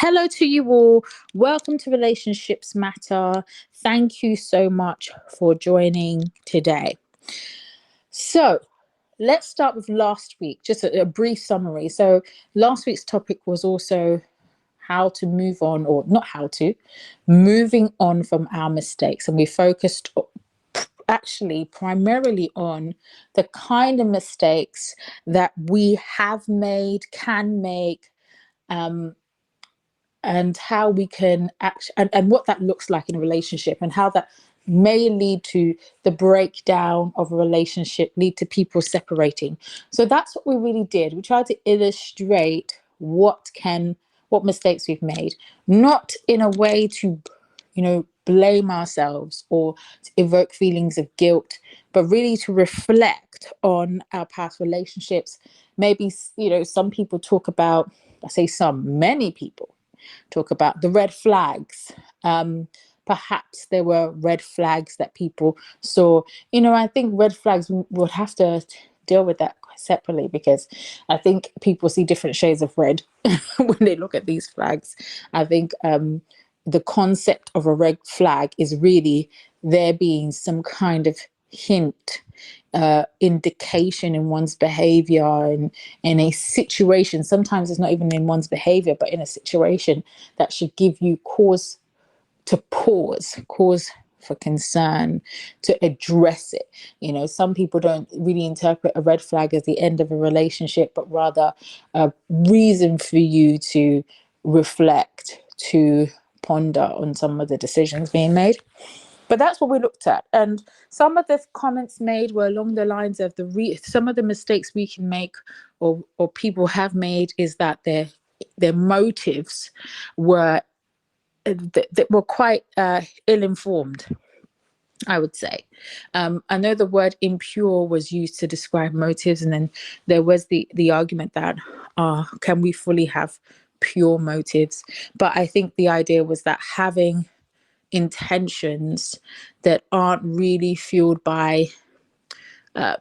Hello to you all. Welcome to Relationships Matter. Thank you so much for joining today. So, let's start with last week, just a brief summary. So, last week's topic was also how to move on, or not how to, moving on from our mistakes. And we focused actually primarily on the kind of mistakes that we have made, can make, and how we can and what that looks like in a relationship, and how that may lead to the breakdown of a relationship, lead to people separating. So that's what we really did. We tried to illustrate what mistakes we've made, not in a way to blame ourselves or to evoke feelings of guilt, but really to reflect on our past relationships. Maybe some people talk about, many people talk about the red flags. Perhaps there were red flags that people saw. I think red flags, would have to deal with that separately, because I think people see different shades of red when they look at these flags. I think the concept of a red flag is really there being some kind of hint, indication in one's behavior, in a situation. Sometimes it's not even in one's behavior, but in a situation that should give you cause to pause, cause for concern, to address it. Some people don't really interpret a red flag as the end of a relationship, but rather a reason for you to reflect, to ponder on some of the decisions being made. But that's what we looked at. And some of the comments made were along the lines of some of the mistakes we can make, or people have made, is that their motives were quite ill-informed, I would say. I know the word impure was used to describe motives, and then there was the argument that can we fully have pure motives? But I think the idea was that having intentions that aren't really fueled by I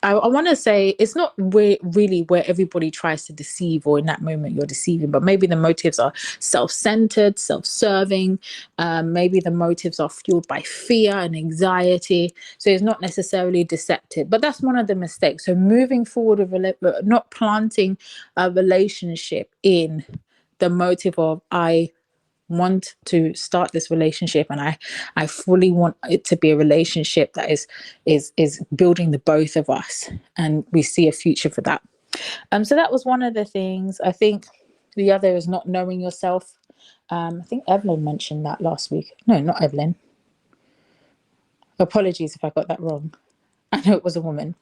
want to say, it's not really where everybody tries to deceive, or in that moment you're deceiving, but maybe the motives are self-centered, self-serving. Maybe the motives are fueled by fear and anxiety. So it's not necessarily deceptive, but that's one of the mistakes. So moving forward with not planting a relationship in the motive of, I want to start this relationship, and I fully want it to be a relationship that is building the both of us, and we see a future for that. So that was one of the things. I think the other is not knowing yourself. I think Evelyn mentioned that last week. No, not Evelyn. Apologies if I got that wrong. I know it was a woman.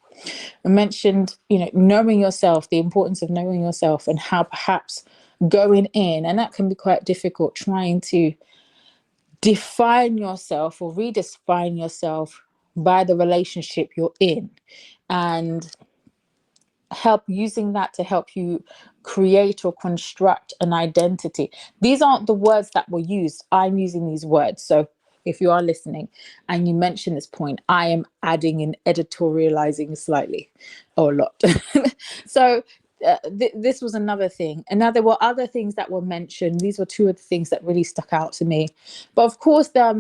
I mentioned, knowing yourself, the importance of knowing yourself, and how perhaps going in, and that can be quite difficult, trying to define yourself or redefine yourself by the relationship you're in, and using that to help you create or construct an identity. These aren't the words that were used. I'm using these words. So if you are listening and you mention this point, I am adding and editorializing slightly, or a lot. So this was another thing. And now there were other things that were mentioned. These were two of the things that really stuck out to me. But of course, there are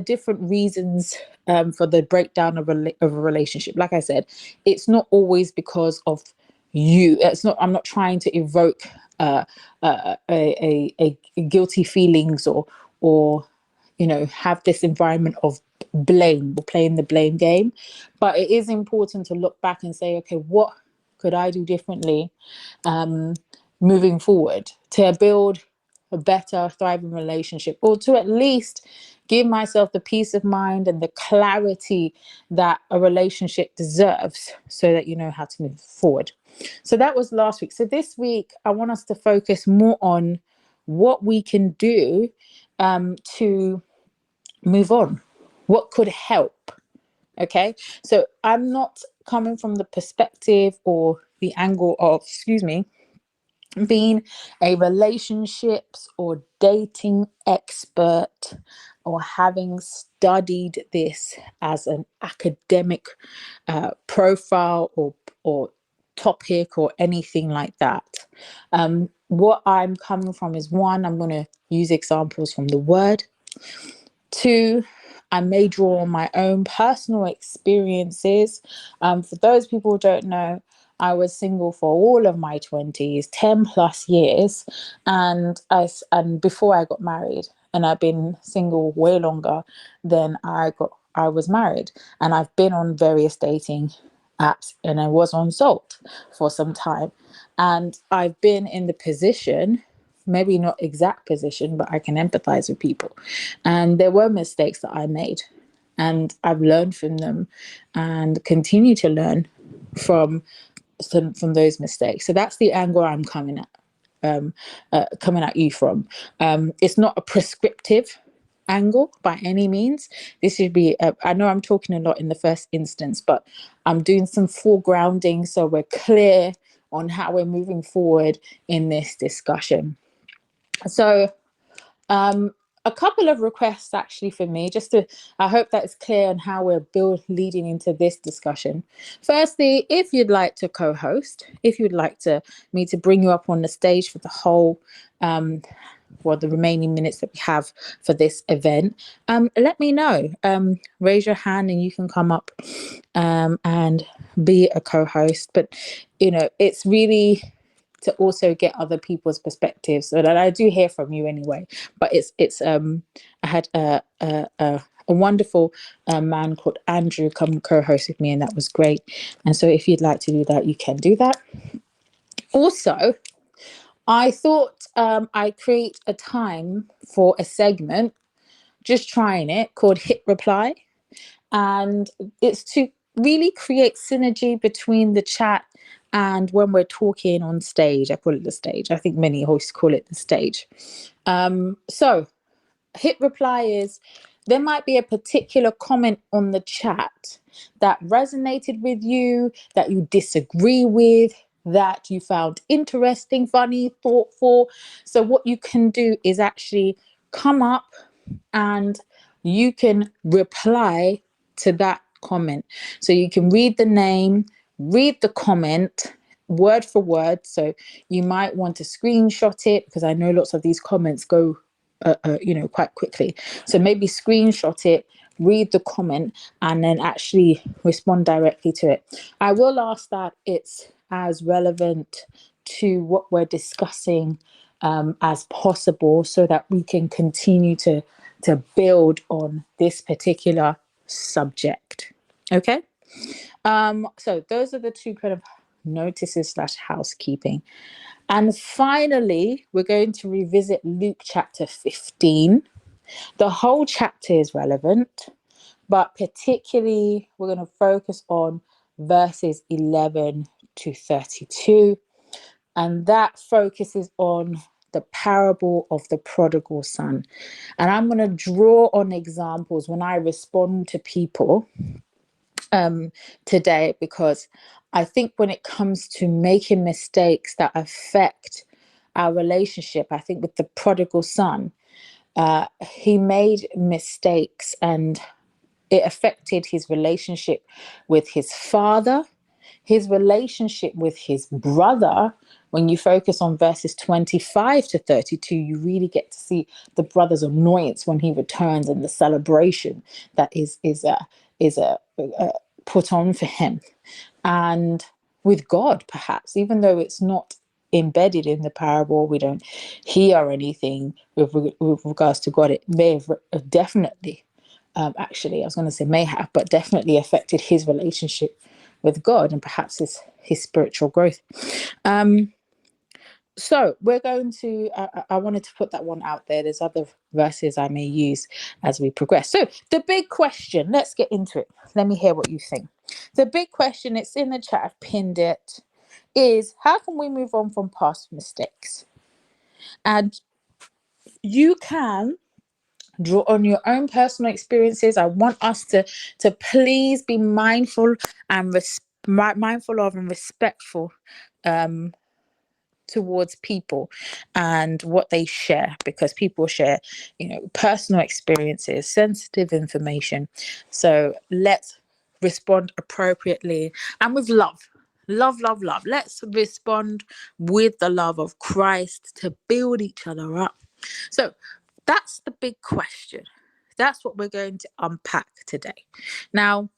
different reasons for the breakdown of a relationship. Like I said, it's not always because of you. I'm not trying to evoke a guilty feelings, or have this environment of blame, or playing the blame game. But it is important to look back and say, okay, what could I do differently moving forward to build a better, thriving relationship, or to at least give myself the peace of mind and the clarity that a relationship deserves, so that you know how to move forward. So that was last week. So this week, I want us to focus more on what we can do to move on. What could help? Okay, so I'm not coming from the perspective or the angle of, being a relationships or dating expert, or having studied this as an academic profile or topic or anything like that. what I'm coming from is, one, I'm going to use examples from the word. Two, I may draw on my own personal experiences. For those people who don't know, I was single for all of my 20s, 10 plus years, and before I got married, and I've been single way longer than I was married, and I've been on various dating apps, and I was on Zolt for some time, and I've been in the position, maybe not exact position, but I can empathize with people. And there were mistakes that I made, and I've learned from them and continue to learn from those mistakes. So that's the angle I'm coming at you from. It's not a prescriptive angle by any means. This should be, I know I'm talking a lot in the first instance, but I'm doing some foregrounding so we're clear on how we're moving forward in this discussion. So a couple of requests actually for me, I hope that is clear on how we're leading into this discussion. Firstly, if you'd like to co-host, if you'd like me to bring you up on the stage for the whole, the remaining minutes that we have for this event, let me know. Raise your hand and you can come up and be a co-host. But, it's really to also get other people's perspectives, so that I do hear from you anyway. But I had a wonderful man called Andrew come co-host with me, and that was great. And so if you'd like to do that, you can do that. Also, I thought I'd create a time for a segment, just trying it, called Hit Reply. And it's to really create synergy between the chat and when we're talking on stage. I call it the stage. I think many hosts call it the stage. So Hit Reply is, there might be a particular comment on the chat that resonated with you, that you disagree with, that you found interesting, funny, thoughtful. So what you can do is actually come up and you can reply to that comment. So you can read the name, read the comment word for word. So you might want to screenshot it, because I know lots of these comments go quite quickly. So maybe screenshot it, read the comment, and then actually respond directly to it. I will ask that it's as relevant to what we're discussing as possible, so that we can continue to build on this particular subject. Okay. So those are the two kind of notices / housekeeping. And finally, we're going to revisit Luke chapter 15. The whole chapter is relevant, but particularly we're going to focus on verses 11 to 32. And that focuses on the parable of the prodigal son. And I'm going to draw on examples when I respond to people today, because I think when it comes to making mistakes that affect our relationship, I think with the prodigal son, he made mistakes and it affected his relationship with his father, his relationship with his brother. When you focus on verses 25 to 32, you really get to see the brother's annoyance when he returns and the celebration that is put on for him. And with God, perhaps, even though it's not embedded in the parable, we don't hear anything with regards to God. It may have definitely, actually, I was going to say may have, but definitely affected his relationship with God and perhaps his spiritual growth. So we're going to, I wanted to put that one out there. There's other verses I may use as we progress. So the big question, let's get into it. Let me hear what you think. The big question, it's in the chat, I've pinned it, is how can we move on from past mistakes? And you can draw on your own personal experiences. I want us to please be mindful and mindful of and respectful towards people and what they share, because people share, personal experiences, sensitive information. So let's respond appropriately and with love. Love, love, love. Let's respond with the love of Christ to build each other up. So that's the big question. That's what we're going to unpack today. Now,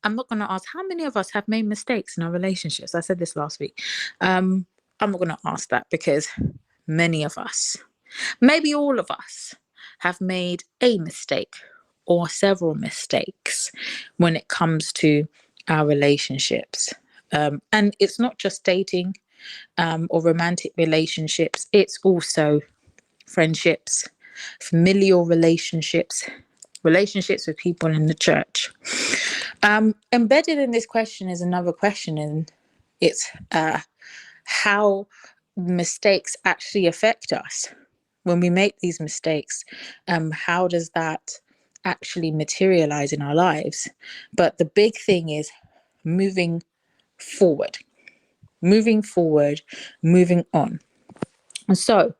I'm not going to ask how many of us have made mistakes in our relationships. I said this last week. I'm not going to ask that, because many of us, maybe all of us, have made a mistake or several mistakes when it comes to our relationships. And it's not just dating or romantic relationships, it's also friendships, familial relationships, relationships with people in the church. Embedded in this question is another question, and it's how mistakes actually affect us. When we make these mistakes, how does that actually materialize in our lives? But the big thing is moving forward, moving on. And so,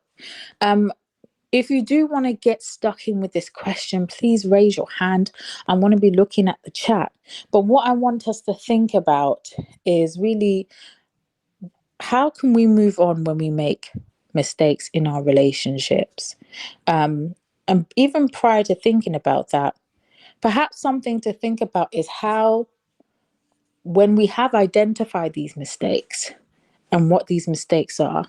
if you do want to get stuck in with this question, please raise your hand. I want to be looking at the chat. But what I want us to think about is really, how can we move on when we make mistakes in our relationships? And even prior to thinking about that, perhaps something to think about is how, when we have identified these mistakes and what these mistakes are,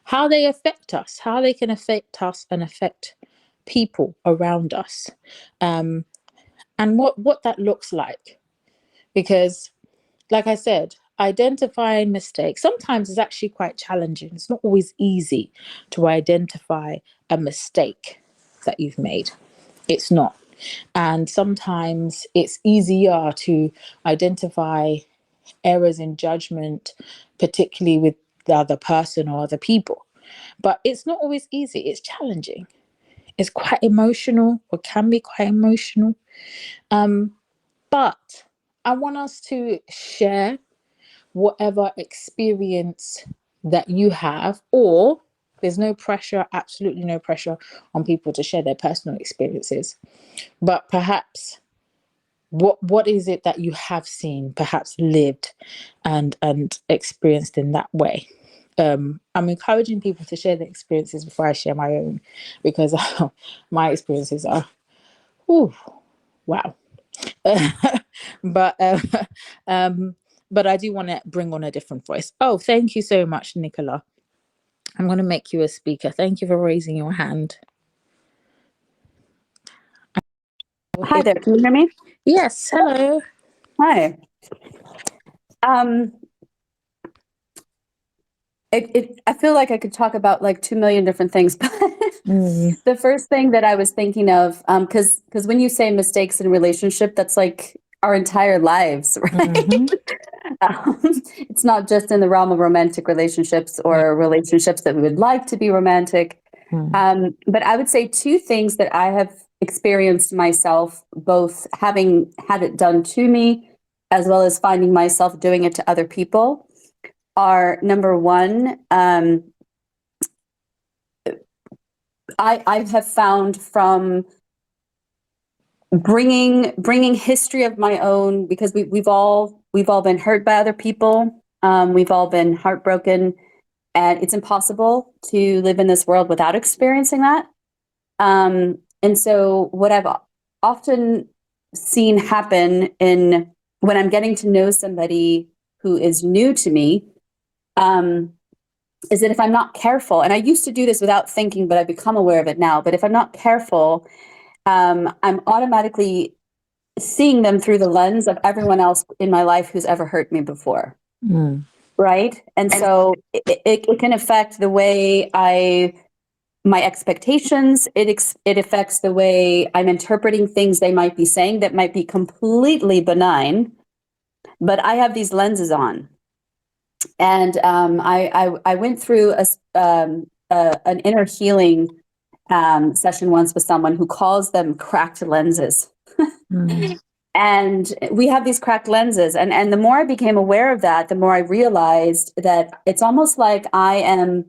how they affect us, how they can affect us and affect people around us, and what that looks like. Because, like I said, identifying mistakes sometimes is actually quite challenging. It's not always easy to identify a mistake that you've made. It's not. And sometimes it's easier to identify errors in judgment, particularly with the other person or other people. But it's not always easy. It's challenging. It's quite emotional, or can be quite emotional. But I want us to share whatever experience that you have, or there's no pressure, absolutely no pressure on people to share their personal experiences. But perhaps what is it that you have seen, perhaps lived and experienced in that way? I'm encouraging people to share their experiences before I share my own, because my experiences are, wow. but but I do want to bring on a different voice. Oh, thank you so much, Nicola. I'm going to make you a speaker. Thank you for raising your hand. Hi there, can you hear me? Yes, hello. Hi. I feel like I could talk about like 2 million different things, but the first thing that I was thinking of, because when you say mistakes in a relationship, that's like our entire lives, right? It's not just in the realm of romantic relationships or relationships that we would like to be romantic. But I would say two things that I have experienced myself, both having had it done to me, as well as finding myself doing it to other people, are number one, I have found from bringing history of my own, because we've all been hurt by other people. We've all been heartbroken, and it's impossible to live in this world without experiencing that. And so what I've often seen happen when I'm getting to know somebody who is new to me, is that if I'm not careful, and I used to do this without thinking, but I've become aware of it now, but if I'm not careful, I'm automatically seeing them through the lens of everyone else in my life who's ever hurt me before. Right? And so it can affect the way my expectations. It affects the way I'm interpreting things they might be saying that might be completely benign, but I have these lenses on. And I went through an inner healing session once with someone who calls them cracked lenses. And we have these cracked lenses. And the more I became aware of that, the more I realized that it's almost like I am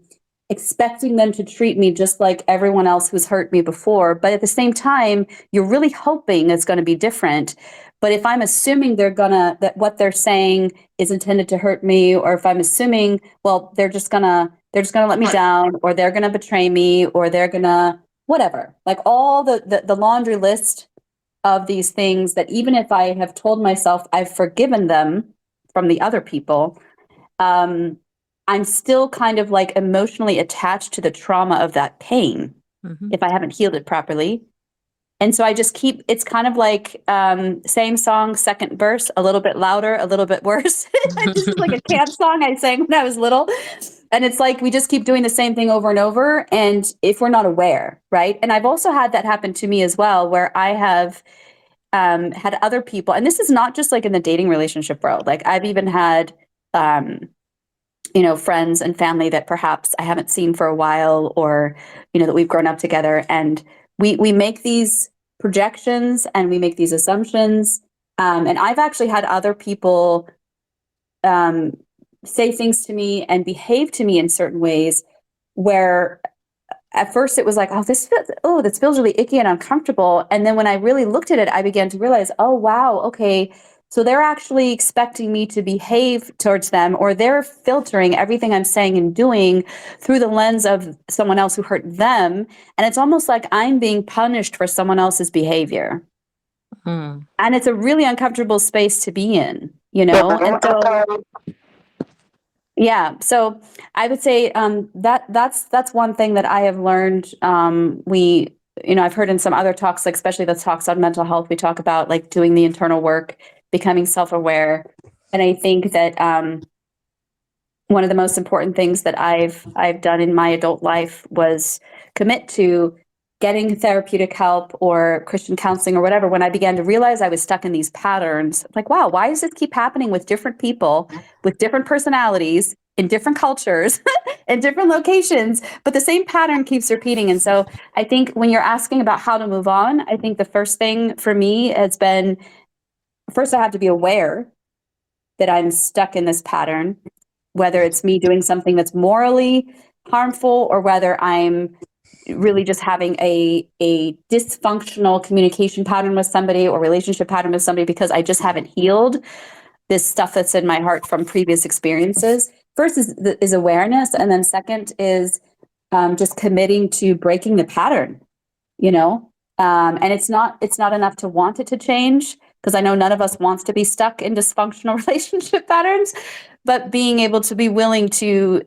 expecting them to treat me just like everyone else who's hurt me before. But at the same time, you're really hoping it's going to be different. But if I'm assuming that what they're saying is intended to hurt me, or if I'm assuming, well, they're just gonna let me down, or they're gonna betray me, or they're gonna whatever, like all the laundry list of these things that even if I have told myself I've forgiven them from the other people, I'm still kind of like emotionally attached to the trauma of that pain if I haven't healed it properly. And so I just keep, it's kind of like same song, second verse, a little bit louder, a little bit worse. This is like a camp song I sang when I was little. And it's like we just keep doing the same thing over and over. And if we're not aware, right? And I've also had that happen to me as well, where I have had other people, and this is not just like in the dating relationship world. Like I've even had, friends and family that perhaps I haven't seen for a while, or, that we've grown up together, and we make these projections and we make these assumptions. And I've actually had other people say things to me and behave to me in certain ways where at first it was like, this feels really icky and uncomfortable. And then when I really looked at it, I began to realize, oh, wow, okay. So they're actually expecting me to behave towards them, or they're filtering everything I'm saying and doing through the lens of someone else who hurt them. And it's almost like I'm being punished for someone else's behavior. And it's a really uncomfortable space to be in, And so, yeah, so I would say that's one thing that I have learned. I've heard in some other talks, like especially the talks on mental health, we talk about like doing the internal work, becoming self-aware. And I think that one of the most important things that I've done in my adult life was commit to getting therapeutic help or Christian counseling or whatever. When I began to realize I was stuck in these patterns, like, wow, why does this keep happening with different people, with different personalities, in different cultures, in different locations, but the same pattern keeps repeating? And so I think when you're asking about how to move on, I think the first thing for me has been, first I have to be aware that I'm stuck in this pattern, whether it's me doing something that's morally harmful or whether I'm really just having a dysfunctional communication pattern with somebody or relationship pattern with somebody because I just haven't healed this stuff that's in my heart from previous experiences. First is awareness. And then second is just committing to breaking the pattern, and it's not enough to want it to change, because I know none of us wants to be stuck in dysfunctional relationship patterns, but being able to be willing to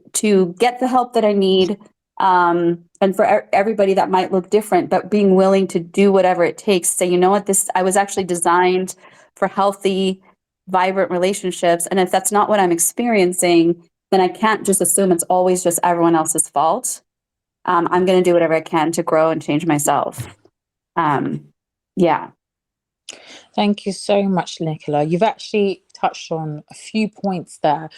get the help that I need. And for everybody that might look different, but being willing to do whatever it takes. Say, you know what, I was actually designed for healthy, vibrant relationships. And if that's not what I'm experiencing, then I can't just assume it's always just everyone else's fault. I'm going to do whatever I can to grow and change myself. Yeah. Thank you so much, Nicola. You've actually touched on a few points there,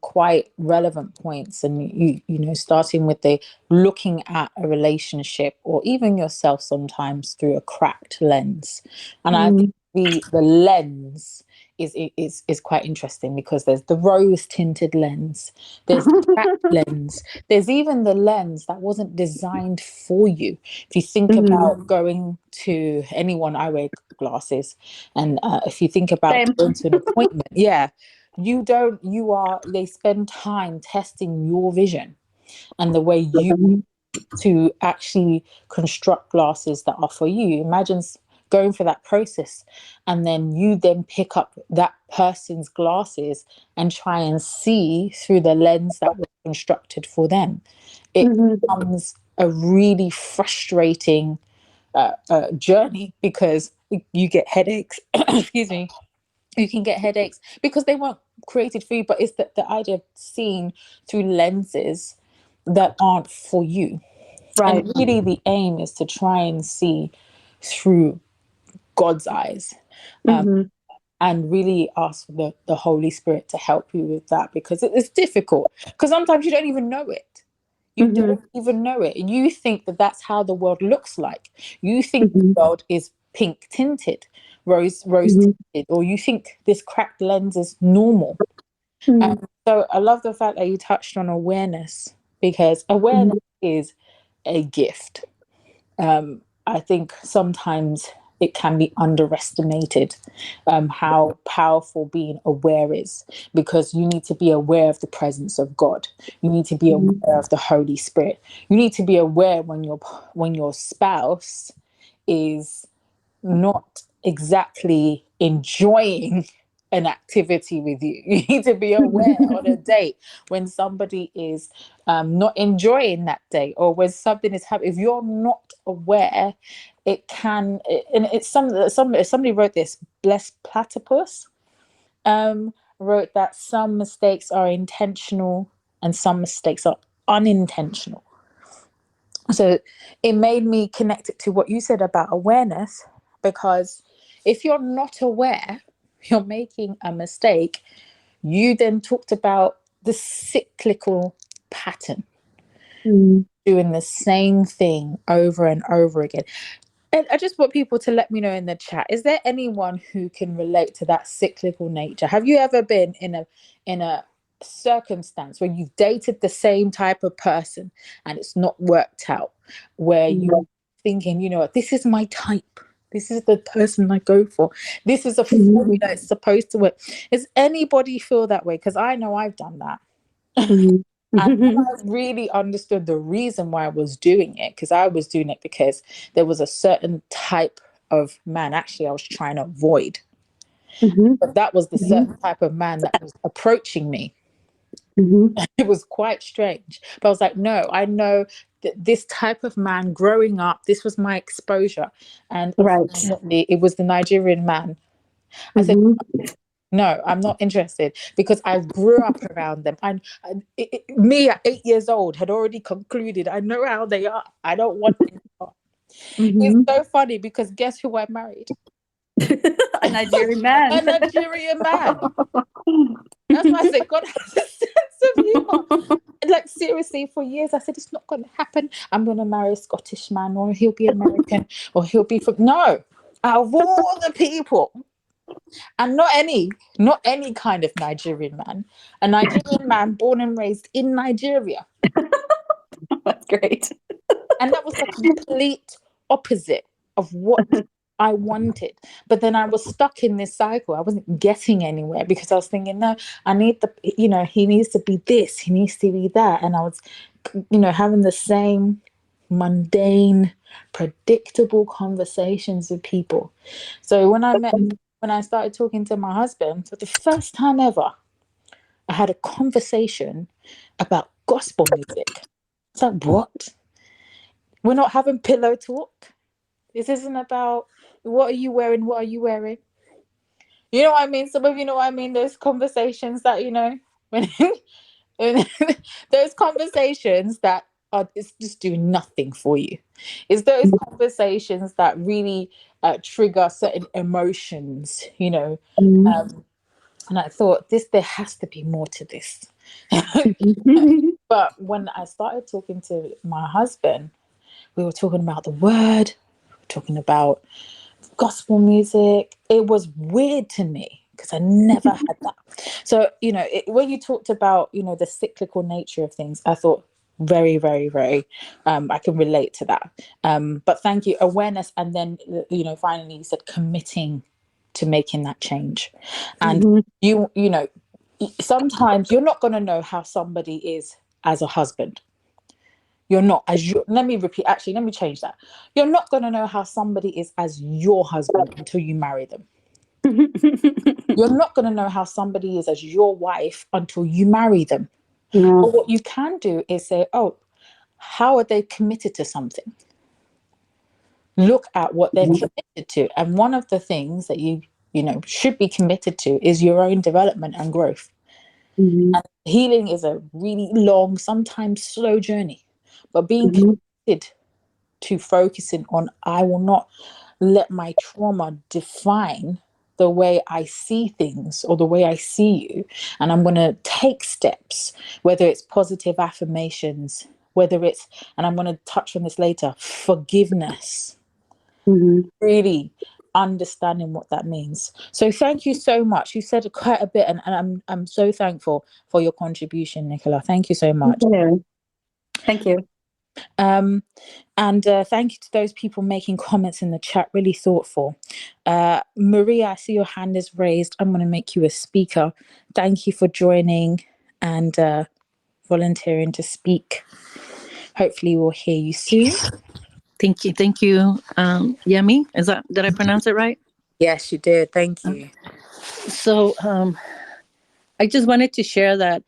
quite relevant points. And starting with the looking at a relationship or even yourself sometimes through a cracked lens. And I think the lens is quite interesting, because there's the rose tinted lens, there's the cracked lens, there's even the lens that wasn't designed for you. If you think about going to anyone, I wear glasses, and if you think about going to an appointment, they spend time testing your vision and the way you to actually construct glasses that are for you. Imagine going through that process, and then you then pick up that person's glasses and try and see through the lens that was constructed for them. It becomes a really frustrating journey, because you get headaches. Excuse me. You can get headaches because they weren't created for you, but it's the idea of seeing through lenses that aren't for you. Right. And really the aim is to try and see through God's eyes, and really ask the Holy Spirit to help you with that, because it's difficult, because sometimes you don't even know it. You don't even know it. And you think that that's how the world looks like. You think the world is pink tinted, rose tinted, or you think this cracked lens is normal. So I love the fact that you touched on awareness, because awareness is a gift. I think sometimes it can be underestimated, how powerful being aware is, because you need to be aware of the presence of God. You need to be aware of the Holy Spirit. You need to be aware when your spouse is not exactly enjoying an activity with you. You need to be aware on a date when somebody is not enjoying that date, or when something is happening. If you're not aware, it can. And it's somebody wrote this. Blessed Platypus wrote that some mistakes are intentional and some mistakes are unintentional. So it made me connect it to what you said about awareness, because if you're not aware, you're making a mistake. You then talked about the cyclical pattern, doing the same thing over and over again. And I just want people to let me know in the chat, is there anyone who can relate to that cyclical nature? Have you ever been in a circumstance where you've dated the same type of person and it's not worked out, where you're thinking, you know what, this is my type, this is the person I go for, this is a formula, it's supposed to work? Does anybody feel that way? Because I know I've done that. And when I really understood the reason why I was doing it, because I was doing it because there was a certain type of man actually I was trying to avoid. But that was the certain type of man that was approaching me. It was quite strange. But I was like, no, I know that this type of man growing up, this was my exposure. And unfortunately, it was the Nigerian man. I said, no, I'm not interested, because I grew up around them. And me at 8 years old had already concluded, I know how they are. I don't want them. It's so funny, because guess who I married? A Nigerian man. A Nigerian man. That's why I said God has a sense of humor. Like, seriously, for years I said, it's not going to happen. I'm going to marry a Scottish man, or he'll be American, or he'll be from... No, out of all the people... And not any kind of Nigerian man, a Nigerian man born and raised in Nigeria. That's great. And that was the complete opposite of what I wanted. But then I was stuck in this cycle. I wasn't getting anywhere, because I was thinking, no, I need he needs to be this, he needs to be that. And I was, having the same mundane, predictable conversations with people. So when I started talking to my husband, for the first time ever, I had a conversation about gospel music. It's like, what? We're not having pillow talk. This isn't about what are you wearing, what are you wearing? You know what I mean? Some of you know what I mean? Those conversations that, when those conversations that are just doing nothing for you. It's those conversations that really trigger certain emotions, and I thought, there has to be more to this. But when I started talking to my husband, we were talking about the word, talking about gospel music. It was weird to me, because I never had that. So, when you talked about, the cyclical nature of things, I thought very, very, very, I can relate to that. But thank you. Awareness. And then, finally you said committing to making that change. And sometimes you're not going to know how somebody is as a husband. You're not let me change that. You're not going to know how somebody is as your husband until you marry them. You're not going to know how somebody is as your wife until you marry them. But what you can do is say, oh, how are they committed to something? Look at what they're committed to. And one of the things that you should be committed to is your own development and growth. And healing is a really long, sometimes slow journey. But being committed to focusing on, I will not let my trauma define the way I see things or the way I see you. And I'm going to take steps, whether it's positive affirmations, whether it's, and I'm going to touch on this later, forgiveness. Really understanding what that means. So thank you so much. You said quite a bit, and I'm so thankful for your contribution, Nicola. Thank you so much. Thank you. And thank you to those people making comments in the chat, really thoughtful. Maria, I see your hand is raised. I'm going to make you a speaker. Thank you for joining and volunteering to speak. Hopefully we'll hear you soon. Thank you. Yemi, did I pronounce it right? Yes, you did. Thank you. So I just wanted to share that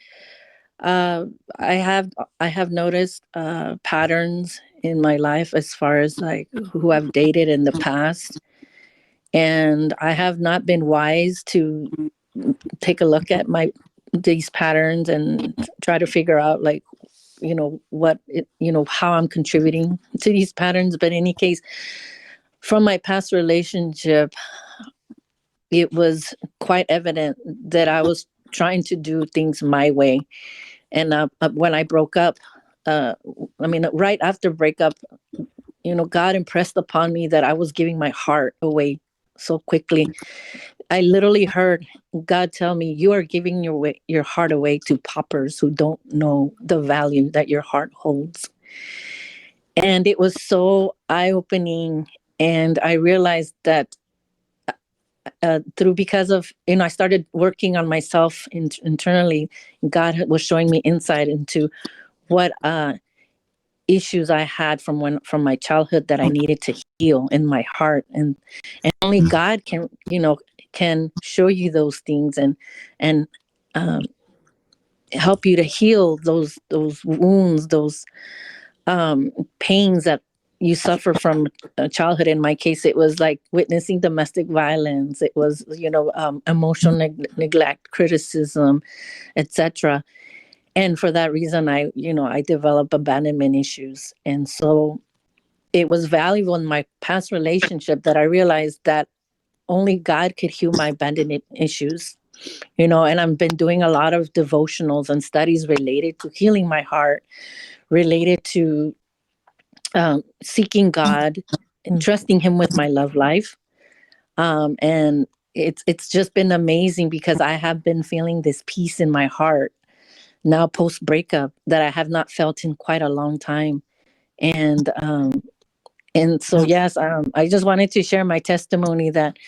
I have noticed patterns in my life as far as like who I've dated in the past, and I have not been wise to take a look at these patterns and try to figure out like how I'm contributing to these patterns. But in any case, from my past relationship, it was quite evident that I was trying to do things my way. And when I broke up, right after breakup, God impressed upon me that I was giving my heart away so quickly. I literally heard God tell me, you are giving your heart away to paupers who don't know the value that your heart holds. And it was so eye-opening. And I realized that because of, I started working on myself internally. God was showing me insight into what issues I had from my childhood that I needed to heal in my heart, and only God can show you those things and help you to heal those wounds, those pains that you suffer from childhood. In my case, it was like witnessing domestic violence. It was emotional neglect, criticism, etc. And for that reason, I developed abandonment issues. And so it was valuable in my past relationship that I realized that only God could heal my abandonment issues, and I've been doing a lot of devotionals and studies related to healing my heart, related to seeking God and trusting Him with my love life. And it's just been amazing because I have been feeling this peace in my heart now post breakup that I have not felt in quite a long time. And so, yes, I just wanted to share my testimony that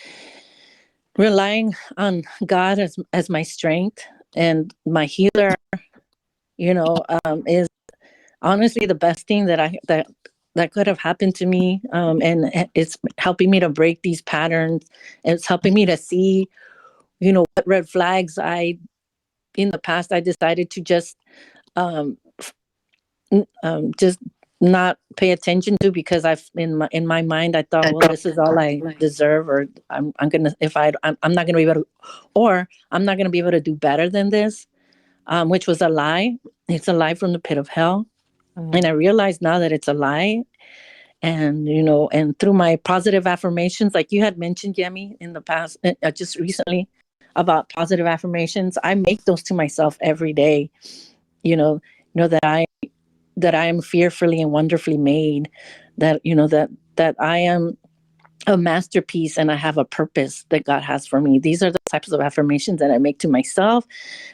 relying on God as my strength and my healer, is honestly the best thing that could have happened to me. And it's helping me to break these patterns. It's helping me to see, what red flags in the past, I decided to just not pay attention to, because in my mind I thought, well, this is all I deserve, or I'm gonna, I'm not gonna be able to, or I'm not gonna be able to do better than this, which was a lie. It's a lie from the pit of hell. And I realize now that it's a lie. And and through my positive affirmations, like you had mentioned, Yemi, in the past, just recently, about positive affirmations, I make those to myself every day. That I am fearfully and wonderfully made, that that I am a masterpiece and I have a purpose that God has for me. These are the types of affirmations that I make to myself.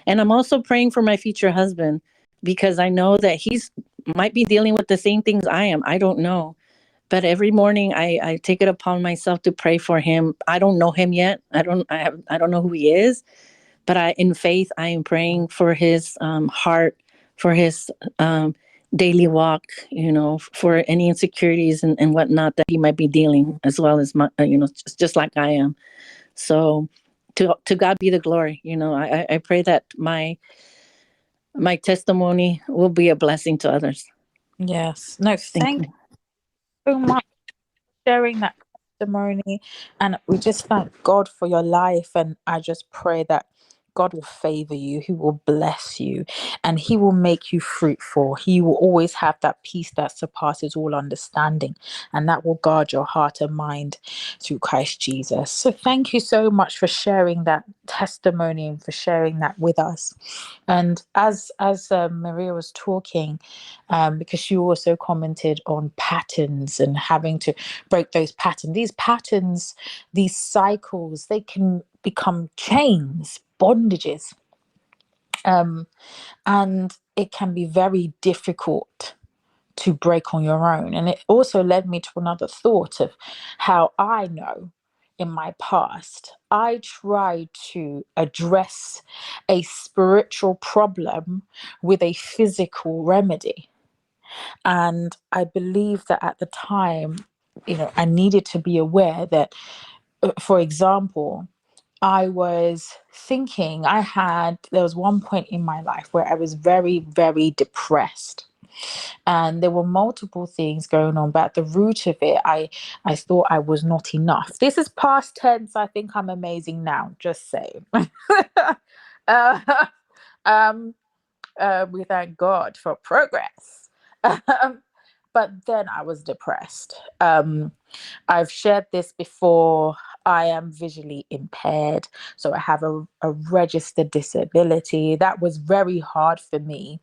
And I'm also praying for my future husband, because I know that he's might be dealing with the same things I am. I don't know. But every morning I take it upon myself to pray for him. I don't know him yet. I don't know who he is, but in faith, I am praying for his heart, for his daily walk, for any insecurities and whatnot that he might be dealing, as well as my, just like I am. So to God be the glory. I pray that my testimony will be a blessing to others. Yes. No, thank you so much for sharing that testimony. And we just thank God for your life. And I just pray that God will favor you, He will bless you, and He will make you fruitful. He will always have that peace that surpasses all understanding, and that will guard your heart and mind through Christ Jesus. So thank you so much for sharing that testimony and for sharing that with us. And as Maria was talking, because she also commented on patterns and having to break those patterns. These patterns, these cycles, they can become chains, bondages. And it can be very difficult to break on your own. And it also led me to another thought of how I know in my past, I tried to address a spiritual problem with a physical remedy. And I believe that at the time, I needed to be aware that, for example, I was thinking there was one point in my life where I was very, very depressed. And there were multiple things going on, but at the root of it, I thought I was not enough. This is past tense. I think I'm amazing now. Just saying. uh, um, we thank God for progress. But then I was depressed. I've shared this before. I am visually impaired, so I have a registered disability. That was very hard for me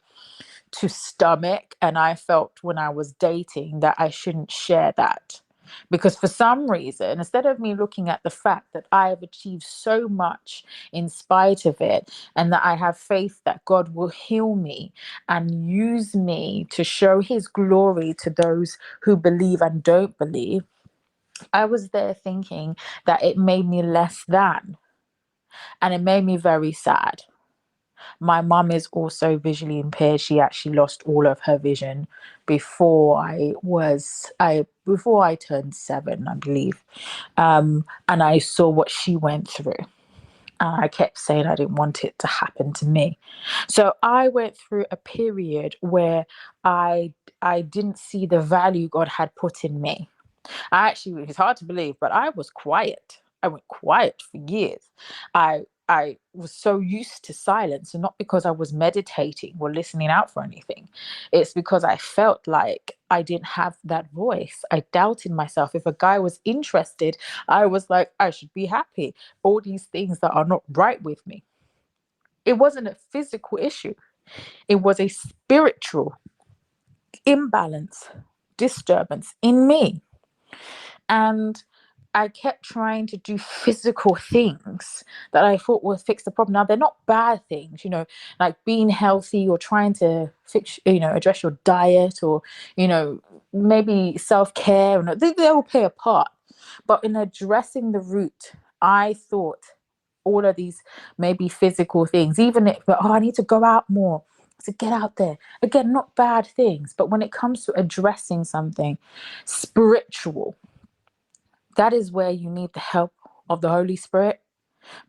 to stomach, and I felt when I was dating that I shouldn't share that, because for some reason, instead of me looking at the fact that I have achieved so much in spite of it, and that I have faith that God will heal me and use me to show his glory to those who believe and don't believe, I was there thinking that it made me less than, and it made me very sad. My mum is also visually impaired. She actually lost all of her vision before I turned 7, I believe. And I saw what she went through. And I kept saying I didn't want it to happen to me. So I went through a period where I didn't see the value God had put in me. It's hard to believe, but I was quiet. I went quiet for years. I was so used to silence, and not because I was meditating or listening out for anything. It's because I felt like I didn't have that voice. I doubted myself. If a guy was interested, I was like, I should be happy. All these things that are not right with me. It wasn't a physical issue. It was a spiritual imbalance, disturbance in me. And I kept trying to do physical things that I thought would fix the problem. Now, they're not bad things, like being healthy or trying to fix, address your diet, or, maybe self-care. And they all play a part. But in addressing the root, I thought all of these maybe physical things, even if, I need to go out more. To get out there. Again, not bad things. But when it comes to addressing something spiritual, that is where you need the help of the Holy Spirit,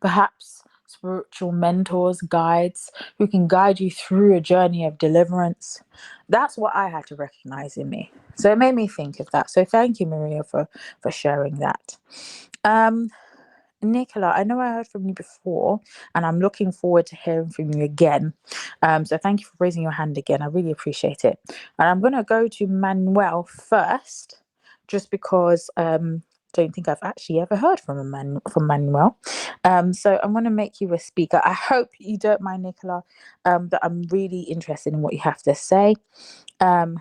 perhaps spiritual mentors, guides who can guide you through a journey of deliverance. That's what I had to recognize in me. So it made me think of that. So thank you, Maria, for sharing that. Nicola, I know I heard from you before, and I'm looking forward to hearing from you again. So thank you for raising your hand again. I really appreciate it. And I'm going to go to Manuel first, just because don't think I've actually ever heard from Manuel. So I'm going to make you a speaker. I hope you don't mind, Nicola, that I'm really interested in what you have to say. And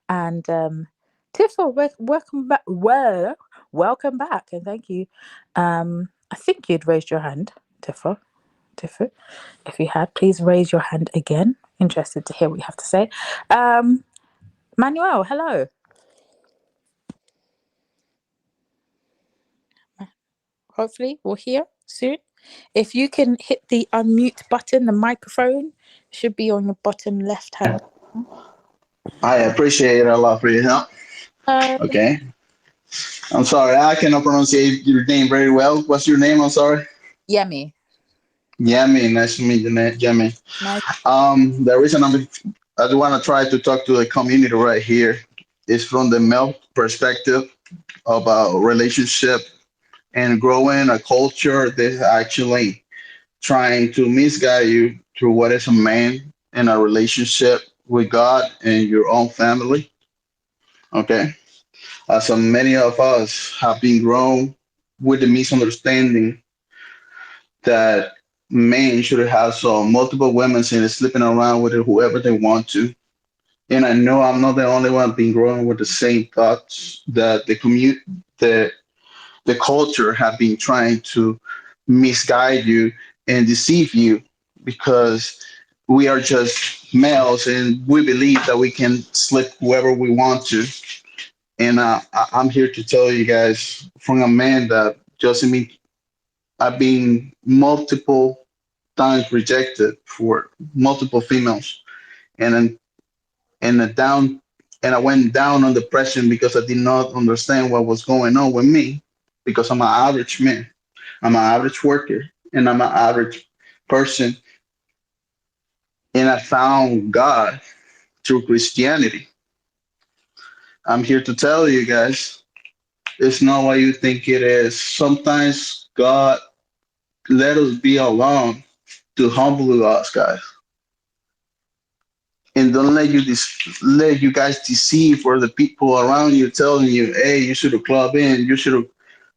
Tiffle, welcome back. Welcome back, and thank you. I think you'd raised your hand, Tiffle. If you had, please raise your hand again. Interested to hear what you have to say. Manuel, hello. Hopefully we'll hear soon. If you can hit the unmute button, the microphone should be on your bottom left hand. I appreciate it a lot for your help. Okay. I'm sorry, I cannot pronounce your name very well. What's your name? I'm sorry. Yemi. Yami, nice to meet you, Yami. Nice. The reason I do want to try to talk to the community right here is from the male perspective about relationship and growing a culture that's actually trying to misguide you through what is a man in a relationship with God and your own family. Okay. So many of us have been grown with the misunderstanding that men should have some multiple women and sleeping around with whoever they want to. And I know I'm not the only one being grown with the same thoughts that the the culture have been trying to misguide you and deceive you, because we are just males and we believe that we can sleep whoever we want to. And I'm here to tell you guys from a man that just mean I've been multiple times rejected for multiple females, and then and a down and I went down on depression because I did not understand what was going on with me because I'm an average man, I'm an average worker, and I'm an average person, and I found God through Christianity. I'm here to tell you guys, it's not what you think it is. Sometimes God let us be alone to humble us, guys. And don't let you guys deceive or the people around you telling you, hey, you should have club in, you should have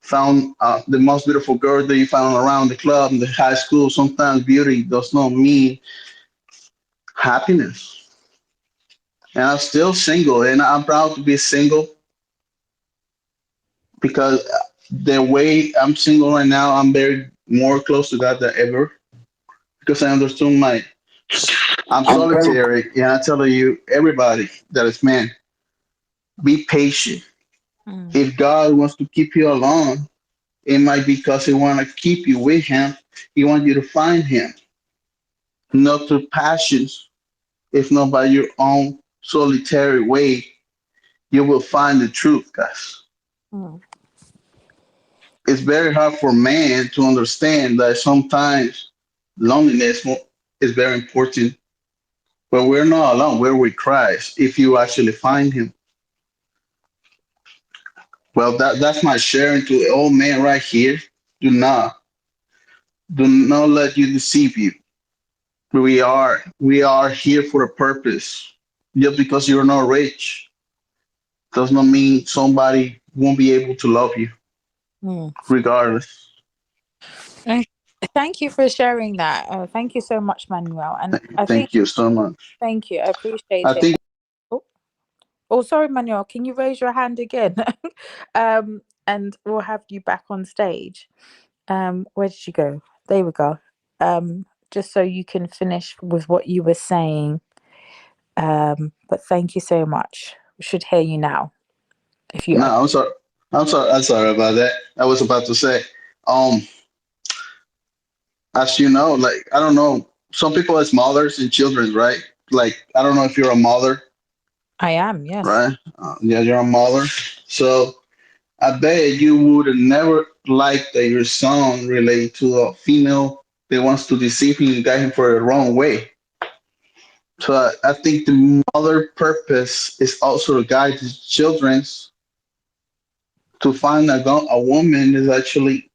found the most beautiful girl that you found around the club in the high school. Sometimes beauty does not mean happiness. And I'm still single, and I'm proud to be single because the way I'm single right now, I'm very more close to God than ever because I understood I'm solitary, and I tell you, everybody that is man, be patient. Mm. If God wants to keep you alone, it might be because He want to keep you with Him. He wants you to find Him, not through passions, if not by your own solitary way. You will find the truth, guys. Mm. It's very hard for man to understand that sometimes loneliness is very important, but we're not alone. We're with Christ if you actually find Him. Well, that's my sharing to all men right here. Do not do not let you deceive you. We are here for a purpose. Just because you're not rich does not mean somebody won't be able to love you, Mm. regardless. Thank thank you for sharing that. Thank you so much, Manuel. And I think, Thank you so much. thank you. I appreciate I it. think Oh, oh, sorry, Manuel. Can you raise your hand again? And we'll have you back on stage. Where did you go? There we go. Just so you can finish with what you were saying. But thank you so much. We should hear you now. If you, no, I'm sorry. I'm sorry about that. I was about to say, um, as you know, like I don't know, some people as mothers and children, right? Like I don't know if you're a mother, I am, yes. right? Yeah, you're a mother. So I bet you would never like that your son relate to a female that wants to deceive him and guide him for the wrong way. So I think the mother purpose is also to guide the children's to find a woman is actually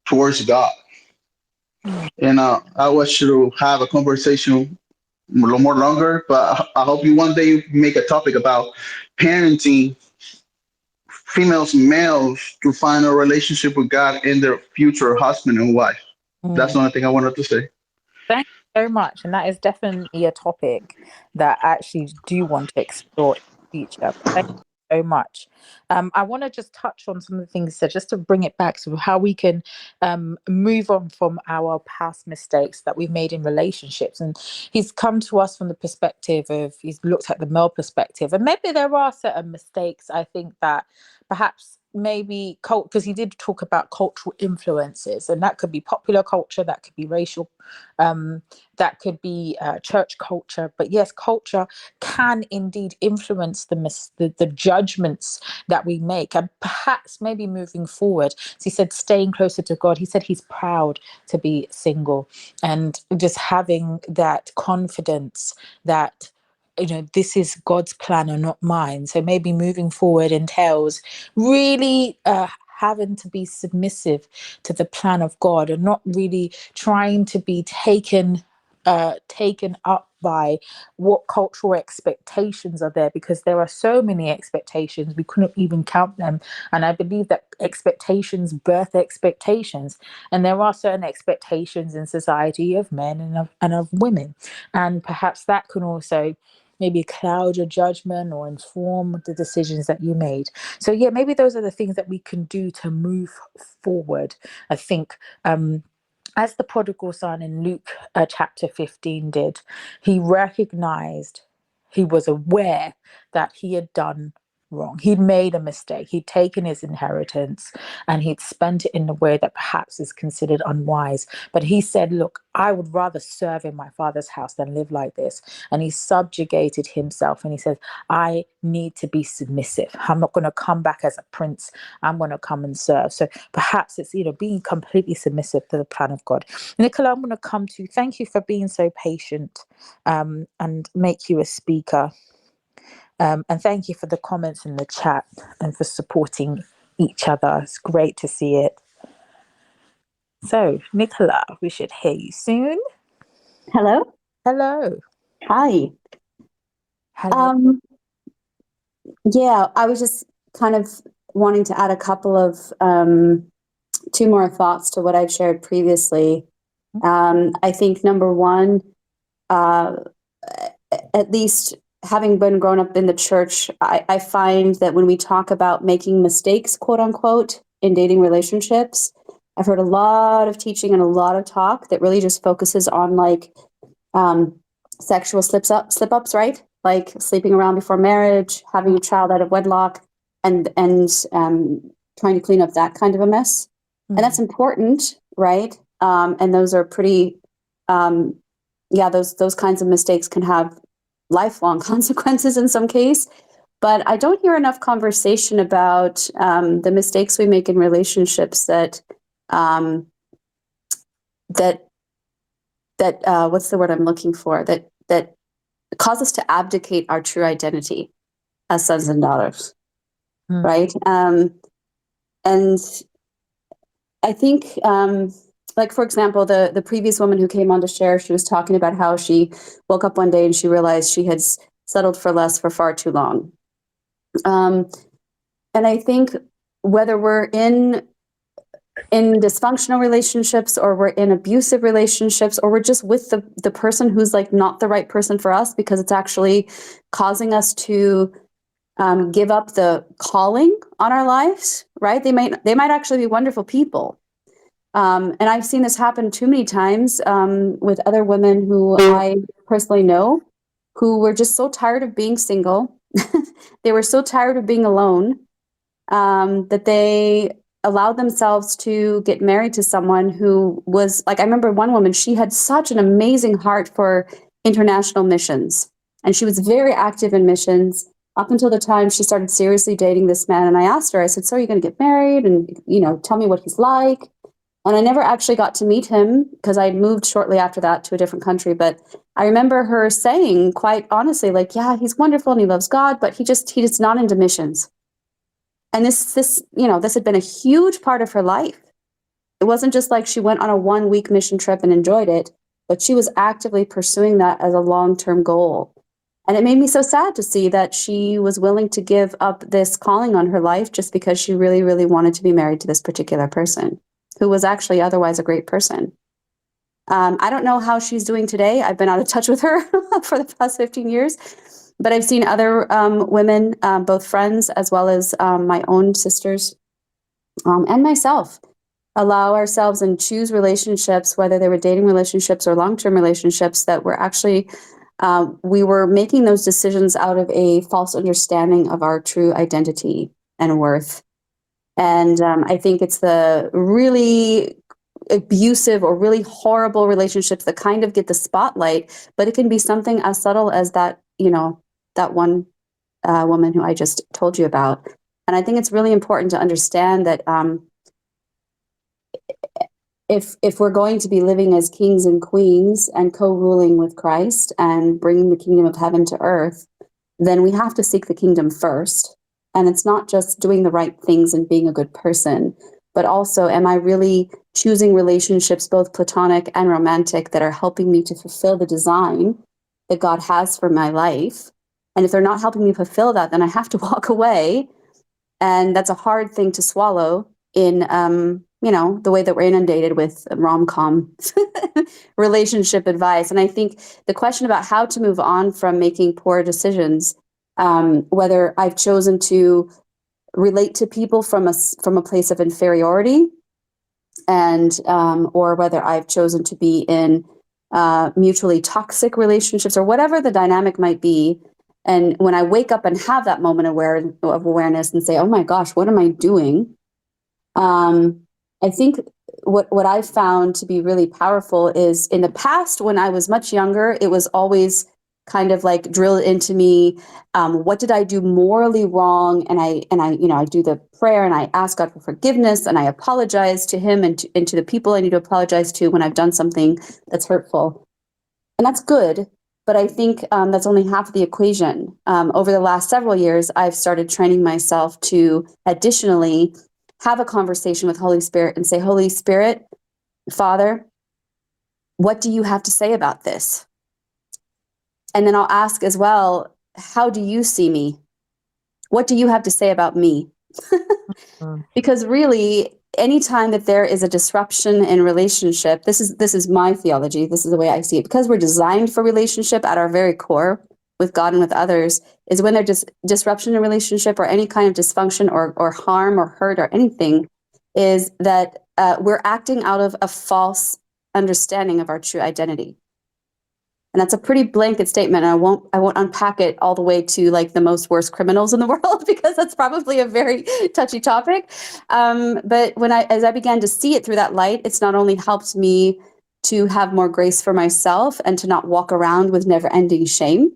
towards God. Mm. And I want you to have a conversation a little more longer, but I hope you one day make a topic about parenting females and males to find a relationship with God in their future husband and wife. That's Mm. the only thing I wanted to say. Thank you so much. And that is definitely a topic that I actually do want to explore in the future. But thank you so much. I want to just touch on some of the things so just to bring it back to how we can move on from our past mistakes that we've made in relationships. And he's come to us from the perspective of, he's looked at the male perspective. And maybe there are certain mistakes, I think, that perhaps maybe because he did talk about cultural influences, and that could be popular culture, that could be racial, um, that could be church culture. But yes, culture can indeed influence the judgments that we make, and perhaps maybe moving forward. So he said, staying closer to God. He said he's proud to be single, and just having that confidence that this is God's plan and not mine. So maybe moving forward entails really having to be submissive to the plan of God and not really trying to be taken up by what cultural expectations are there, because there are so many expectations we couldn't even count them. And I believe that expectations birth expectations, and there are certain expectations in society of men and of women, and perhaps that can also maybe cloud your judgment or inform the decisions that you made. So yeah, maybe those are the things that we can do to move forward. I think as the prodigal son in Luke chapter 15 did, he recognized, he was aware that he had done wrong. He'd made a mistake. He'd taken his inheritance and he'd spent it in a way that perhaps is considered unwise. But he said, look, I would rather serve in my father's house than live like this. And he subjugated himself and he said, I need to be submissive. I'm not going to come back as a prince. I'm going to come and serve. So perhaps it's, being completely submissive to the plan of God. Nicola, I'm going to come to you. Thank you for being so patient and make you a speaker. And thank you for the comments in the chat and for supporting each other. It's great to see it. So, Nicola, we should hear you soon. Hello. Hello. Hi. Hello. Yeah, I was just kind of wanting to add a couple of two more thoughts to what I've shared previously. I think number one, at least having been grown up in the church, I find that when we talk about making mistakes, quote unquote, in dating relationships, I've heard a lot of teaching and a lot of talk that really just focuses on like sexual slip ups, right? Like sleeping around before marriage, having a child out of wedlock, and trying to clean up that kind of a mess. And that's important, right? And those are pretty, those kinds of mistakes can have lifelong consequences in some case. But I don't hear enough conversation about the mistakes we make in relationships that what's the word I'm looking for? That cause us to abdicate our true identity as sons and daughters, right? And I think, like, for example, the previous woman who came on to share, she was talking about how she woke up one day and she realized she had settled for less for far too long. And I think whether we're in dysfunctional relationships or we're in abusive relationships or we're just with the person who's like not the right person for us because it's actually causing us to give up the calling on our lives, right? They might actually be wonderful people. And I've seen this happen too many times with other women who I personally know who were just so tired of being single. They were so tired of being alone that they allowed themselves to get married to someone who was like, I remember one woman, she had such an amazing heart for international missions. And she was very active in missions up until the time she started seriously dating this man. And I asked her, I said, so are you going to get married? And, tell me what he's like. And I never actually got to meet him because I moved shortly after that to a different country. But I remember her saying quite honestly, like, yeah, he's wonderful and he loves God, but he's not into missions. And this had been a huge part of her life. It wasn't just like she went on a 1-week mission trip and enjoyed it, but she was actively pursuing that as a long-term goal. And it made me so sad to see that she was willing to give up this calling on her life just because she really, really wanted to be married to this particular person who was actually otherwise a great person. I don't know how she's doing today. I've been out of touch with her for the past 15 years. But I've seen other women, both friends as well as my own sisters and myself, allow ourselves and choose relationships, whether they were dating relationships or long-term relationships, that were actually, we were making those decisions out of a false understanding of our true identity and worth. And I think it's the really abusive or really horrible relationships that kind of get the spotlight, but it can be something as subtle as that, that one woman who I just told you about. And I think it's really important to understand that if we're going to be living as kings and queens and co-ruling with Christ and bringing the kingdom of heaven to earth, then we have to seek the kingdom first. And it's not just doing the right things and being a good person, but also, am I really choosing relationships, both platonic and romantic, that are helping me to fulfill the design that God has for my life? And if they're not helping me fulfill that, then I have to walk away. And that's a hard thing to swallow in, the way that we're inundated with rom-com relationship advice. And I think the question about how to move on from making poor decisions, whether I've chosen to relate to people from a place of inferiority, and or whether I've chosen to be in mutually toxic relationships or whatever the dynamic might be. And when I wake up and have that moment of awareness and say, oh my gosh, what am I doing? I think what I've found to be really powerful is in the past, when I was much younger, it was always kind of like drilled into me. What did I do morally wrong? And I, I do the prayer and I ask God for forgiveness and I apologize to him and to the people I need to apologize to when I've done something that's hurtful. And that's good. But I think that's only half of the equation. Over the last several years, I've started training myself to additionally have a conversation with Holy Spirit and say, Holy Spirit, Father, what do you have to say about this? And then I'll ask as well, how do you see me? What do you have to say about me? Because really, anytime that there is a disruption in relationship, this is my theology, this is the way I see it, because we're designed for relationship at our very core with God and with others, is when there's disruption in relationship or any kind of dysfunction or harm or hurt or anything, is that we're acting out of a false understanding of our true identity. And that's a pretty blanket statement. And I won't unpack it all the way to like the most worst criminals in the world, because that's probably a very touchy topic. But as I began to see it through that light, it's not only helped me to have more grace for myself and to not walk around with never-ending shame,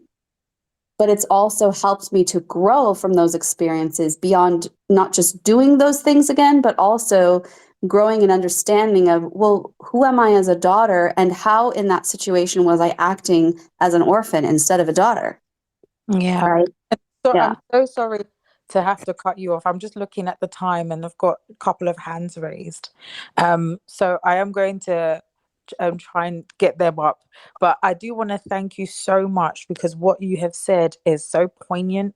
but it's also helped me to grow from those experiences beyond not just doing those things again, but also growing an understanding of, well, who am I as a daughter, and how in that situation was I acting as an orphan instead of a daughter? Yeah. Right? So Yeah. I'm so sorry to have to cut you off. I'm just looking at the time and I've got a couple of hands raised. So I am going to try and get them up. But I do want to thank you so much, because what you have said is so poignant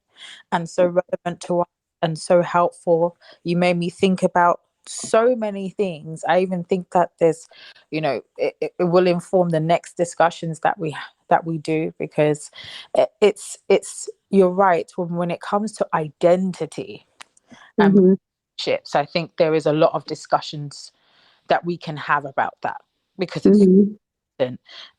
and so relevant to us and so helpful. You made me think about so many things. I even think that there's, it will inform the next discussions that we do, because it's you're right, when it comes to identity and Mhm. relationships, I think there is a lot of discussions that we can have about that, because it's Mhm.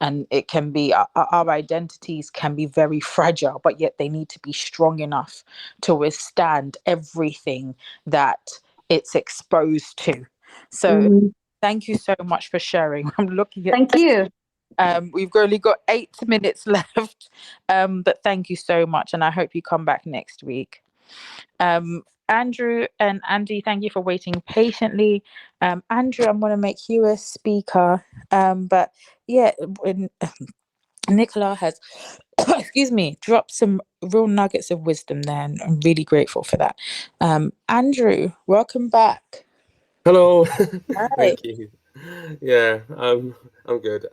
and it can be our identities can be very fragile, but yet they need to be strong enough to withstand everything that it's exposed to. So Mhm. thank you so much for sharing. I'm looking at Thank you. we've only got 8 minutes left, but thank you so much, and I hope you come back next week. Andrew and Andy, thank you for waiting patiently. Andrew, I'm going to make you a speaker, but yeah, Nicola has excuse me, dropped some real nuggets of wisdom there, and I'm really grateful for that. Andrew, welcome back. Hello. Hi. Thank you. Yeah, I'm good.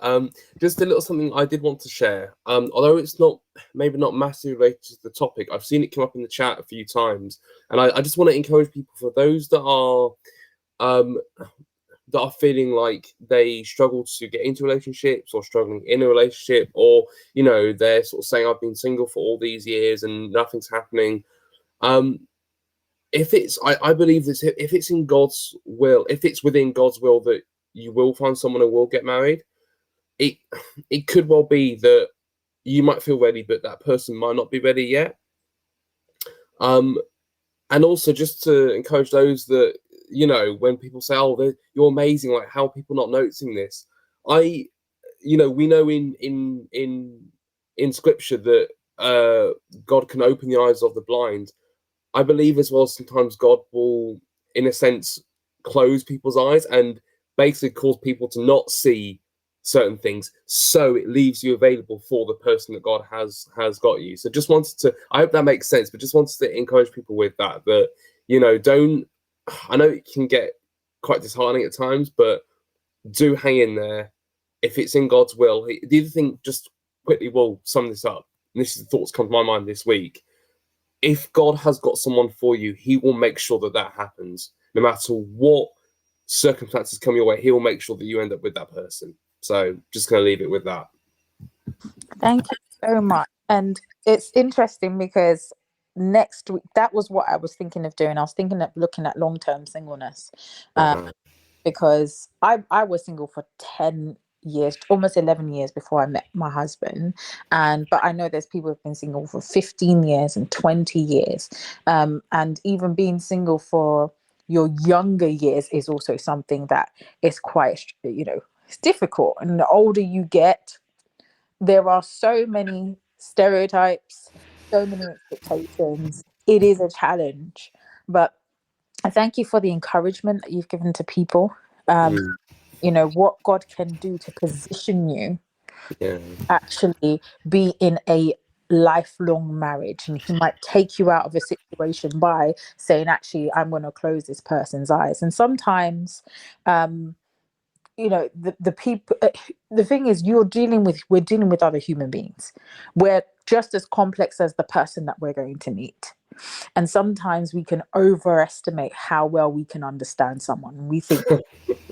Just a little something I did want to share. Although it's maybe not massively related to the topic, I've seen it come up in the chat a few times, and I just want to encourage people, for those that are feeling like they struggle to get into relationships, or struggling in a relationship, or they're sort of saying, I've been single for all these years and nothing's happening. I believe this, if it's in God's will, if it's within God's will that you will find someone who will get married, it could well be that you might feel ready, but that person might not be ready yet. And also just to encourage those that, when people say, oh, you're amazing, like, how are people not noticing this? We know in scripture that God can open the eyes of the blind. I believe as well, sometimes God will, in a sense, close people's eyes and basically cause people to not see certain things, so it leaves you available for the person that God has got you. So just wanted to, I hope that makes sense, but just wanted to encourage people with that don't, I know it can get quite disheartening at times, but do hang in there. If it's in God's will, the other thing, just quickly, we'll sum this up, and this is the thoughts come to my mind this week. If God has got someone for you, he will make sure that happens. No matter what circumstances come your way, he will make sure that you end up with that person. So just going to leave it with that. Thank you so much. And it's interesting because next week, that was what I was thinking of doing. I was thinking of looking at long-term singleness. Uh-huh. because I was single for 10 years, almost 11 years before I met my husband. But I know there's people who've been single for 15 years and 20 years. And even being single for your younger years is also something that is quite, it's difficult. And the older you get, there are so many stereotypes, so many expectations. It is a challenge. But I thank you for the encouragement that you've given to people. Mm, What God can do to position you yeah. actually be in a lifelong marriage, and he might take you out of a situation by saying, actually, I'm going to close this person's eyes. And sometimes the people, the thing is, we're dealing with other human beings. We're just as complex as the person that we're going to meet. And sometimes we can overestimate how well we can understand someone. We think,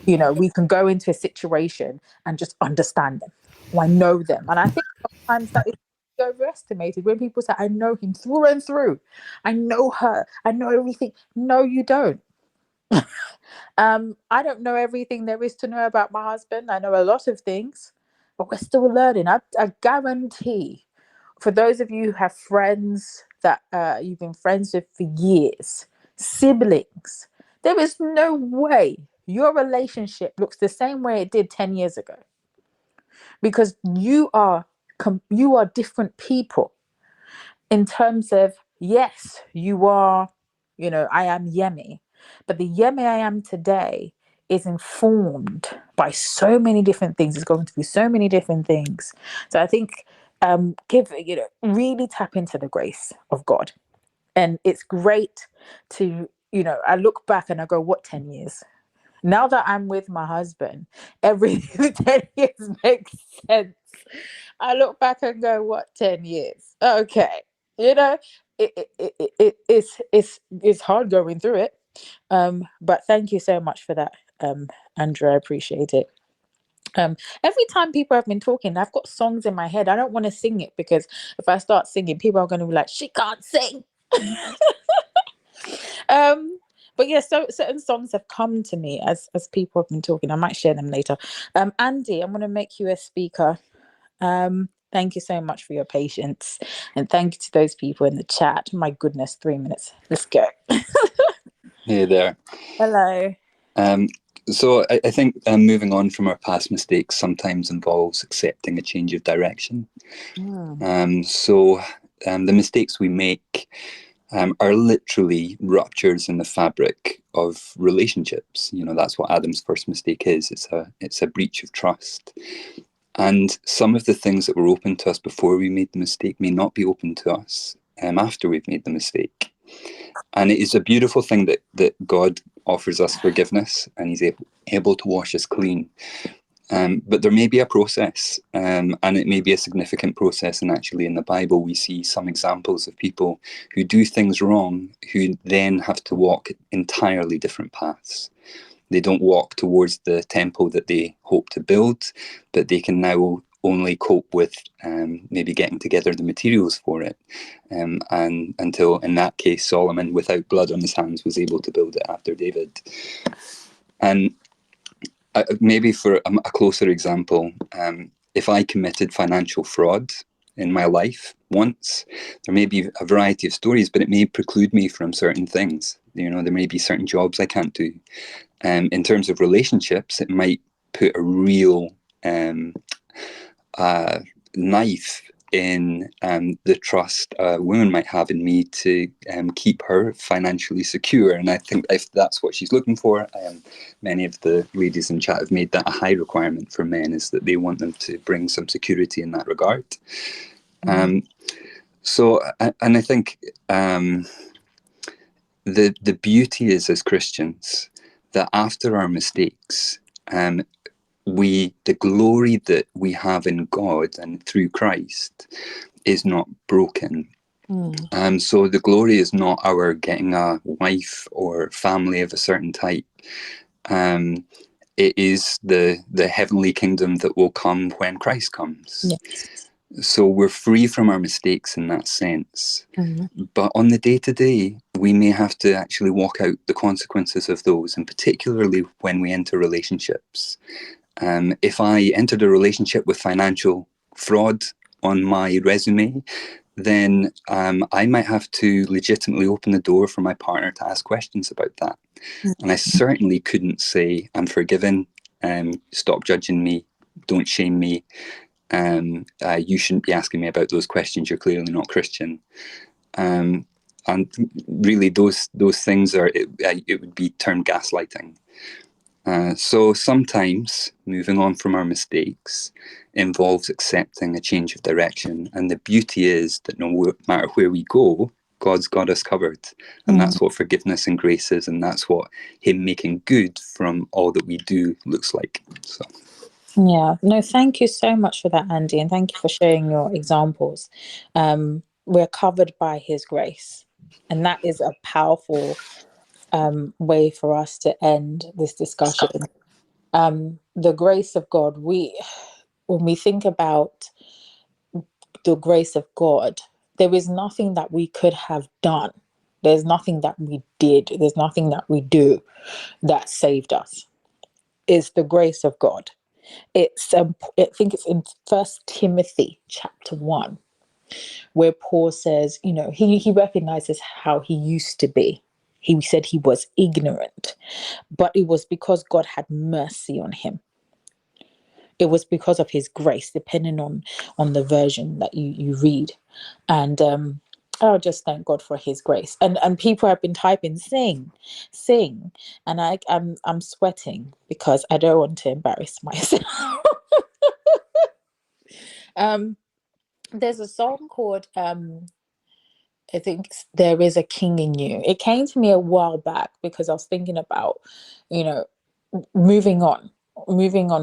we can go into a situation and just understand them, or I know them. And I think sometimes that is overestimated when people say, I know him through and through. I know her. I know everything. No, you don't. I don't know everything there is to know about my husband. I know a lot of things, but we're still learning. I guarantee, for those of you who have friends that you've been friends with for years, siblings, there is no way your relationship looks the same way it did 10 years ago, because you are different people in terms of, yes, you are, I am Yemi, but the Yemi I am today is informed by so many different things. It's going through so many different things. So I think really tap into the grace of God. And it's great to, I look back and I go, what, 10 years? Now that I'm with my husband, every 10 years makes sense. I look back and go, what, 10 years? Okay. It's hard going through it. But thank you so much for that, Andrew. I appreciate it. Every time people have been talking, I've got songs in my head. I don't want to sing it, because if I start singing, people are going to be like, she can't sing. But yeah, so certain songs have come to me as people have been talking. I might share them later. Andy, I'm going to make you a speaker. Thank you so much for your patience, and thank you to those people in the chat. My goodness, 3 minutes. Let's go. Hey there. Hello. So I think moving on from our past mistakes sometimes involves accepting a change of direction. So the mistakes we make are literally ruptures in the fabric of relationships. That's what Adam's first mistake is. It's a breach of trust. And some of the things that were open to us before we made the mistake may not be open to us after we've made the mistake. And it is a beautiful thing that God offers us forgiveness, and he's able to wash us clean. But there may be a process, and it may be a significant process. And actually in the Bible, we see some examples of people who do things wrong, who then have to walk entirely different paths. They don't walk towards the temple that they hope to build, but they can now only cope with maybe getting together the materials for it. And until, in that case, Solomon, without blood on his hands, was able to build it after David. And maybe for a closer example, if I committed financial fraud in my life once, there may be a variety of stories, but it may preclude me from certain things. There may be certain jobs I can't do. In terms of relationships, it might put a real knife in the trust a woman might have in me to keep her financially secure. And I think if that's what she's looking for, many of the ladies in chat have made that a high requirement for men, is that they want them to bring some security in that regard. So, and I think the beauty is, as Christians, that after our mistakes, the glory that we have in God and through Christ is not broken. So the glory is not our getting a wife or family of a certain type. It is the heavenly kingdom that will come when Christ comes. Yes. So we're free from our mistakes in that sense. Mm-hmm. But on the day-to-day, we may have to actually walk out the consequences of those, and particularly when we enter relationships. If I entered a relationship with financial fraud on my resume, then I might have to legitimately open the door for my partner to ask questions about that. And I certainly couldn't say, I'm forgiven, stop judging me, don't shame me, you shouldn't be asking me about those questions, you're clearly not Christian. And really those things are, it would be termed gaslighting. So sometimes moving on from our mistakes involves accepting a change of direction. And the beauty is that no matter where we go, God's got us covered. And that's what forgiveness and grace is. And that's what him making good from all that we do looks like. So. Yeah, no, thank you so much for that, Andy. And thank you for sharing your examples. We're covered by his grace. And that is a powerful way for us to end this discussion. The grace of God, when we think about the grace of God, there is nothing that we could have done. There's nothing that we did. There's nothing that we do that saved us. It's the grace of God. It's I think it's in 1 Timothy chapter 1, where Paul says, he recognizes how he used to be. He said he was ignorant, but it was because God had mercy on him. It was because of his grace, depending on the version that you read. And I'll just thank God for his grace. And people have been typing sing, and I'm sweating because I don't want to embarrass myself. There's a song called I think There Is a King in You. It came to me a while back because I was thinking about, moving on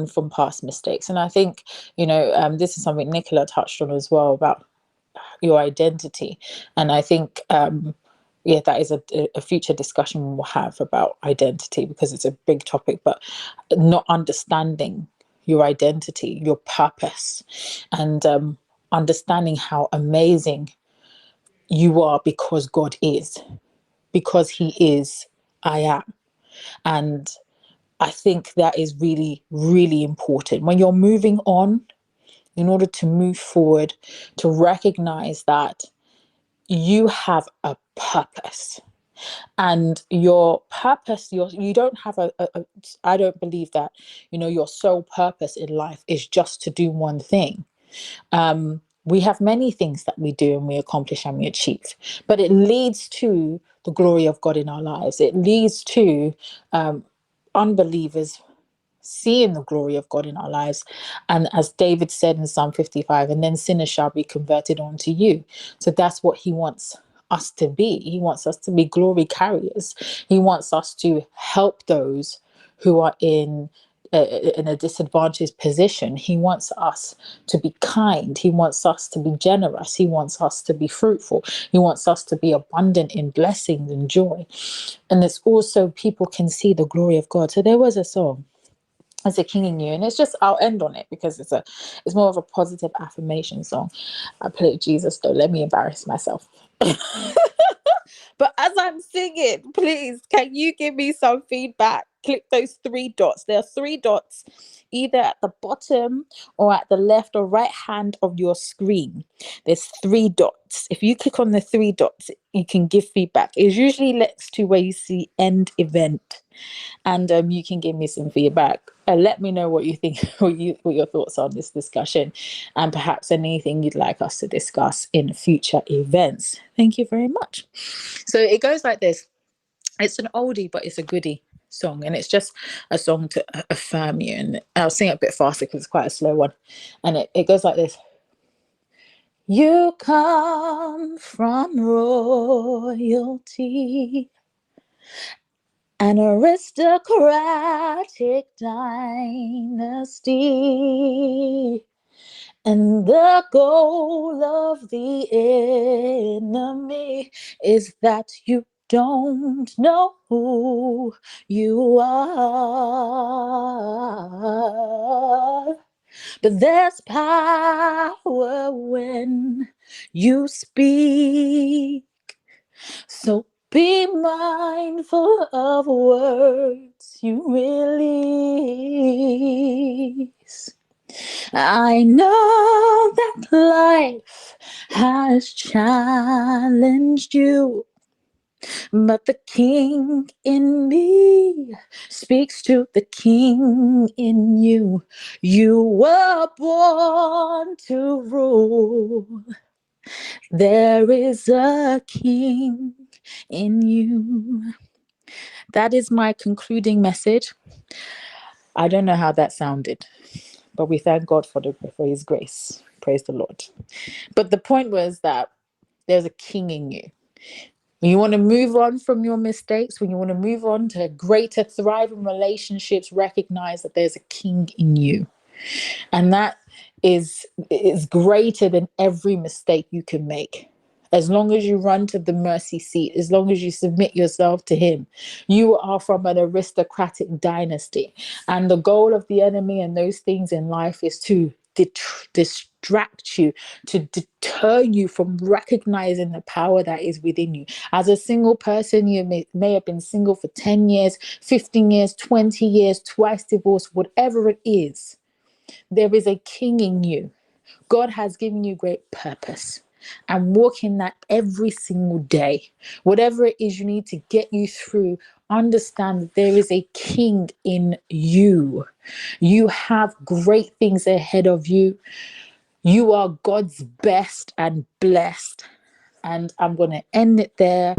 from past mistakes. And I think, this is something Nicola touched on as well, about your identity. And I think, that is a future discussion we'll have about identity, because it's a big topic, but not understanding your identity, your purpose, and understanding how amazing you are because God is, because he is, I am. And I think that is really, really important when you're moving on, in order to move forward, to recognize that you have a purpose. And your purpose, you don't have I don't believe that, your sole purpose in life is just to do one thing. We have many things that we do and we accomplish and we achieve, but it leads to the glory of God in our lives. It leads to unbelievers seeing the glory of God in our lives. And as David said in Psalm 55, and then sinners shall be converted unto you. So that's what he wants us to be. He wants us to be glory carriers. He wants us to help those who are in a disadvantaged position. He wants us to be kind. He wants us to be generous. He wants us to be fruitful. He wants us to be abundant in blessings and joy. And it's also, people can see the glory of God. So there was a song, As a King in You, and it's just, I'll end on it because it's more of a positive affirmation song. I played Jesus, don't let me embarrass myself. But as I'm singing, please, can you give me some feedback? Click those 3 dots. There are 3 dots either at the bottom or at the left or right hand of your screen. There's 3 dots. If you click on the 3 dots, you can give feedback. It's usually next to where you see end event. And you can give me some feedback. Let me know what you think, what your thoughts are on this discussion, and perhaps anything you'd like us to discuss in future events. Thank you very much. So it goes like this. It's an oldie, but it's a goodie song, and it's just a song to affirm you. And I'll sing it a bit faster because it's quite a slow one. And it goes like this. You come from royalty, an aristocratic dynasty, and the goal of the enemy is that you don't know who you are. but there's power when you speak. So be mindful of words you release. I know that life has challenged you, but the king in me speaks to the king in you. You were born to rule. There is a king in you. That is my concluding message. I don't know how that sounded, but we thank God for his grace. Praise the Lord. But the point was that there's a king in you. When you want to move on from your mistakes, when you want to move on to greater thriving relationships, recognize that there's a king in you. And that is greater than every mistake you can make. As long as you run to the mercy seat, as long as you submit yourself to him, you are from an aristocratic dynasty. And the goal of the enemy and those things in life is to distract you, to deter you from recognizing the power that is within you. As a single person, you may have been single for 10 years, 15 years, 20 years, twice divorced, whatever it is. There is a king in you. God has given you great purpose, and walk in that every single day. Whatever it is you need to get you through, understand that there is a king in you. You have great things ahead of you. You are God's best and blessed. And I'm going to end it there.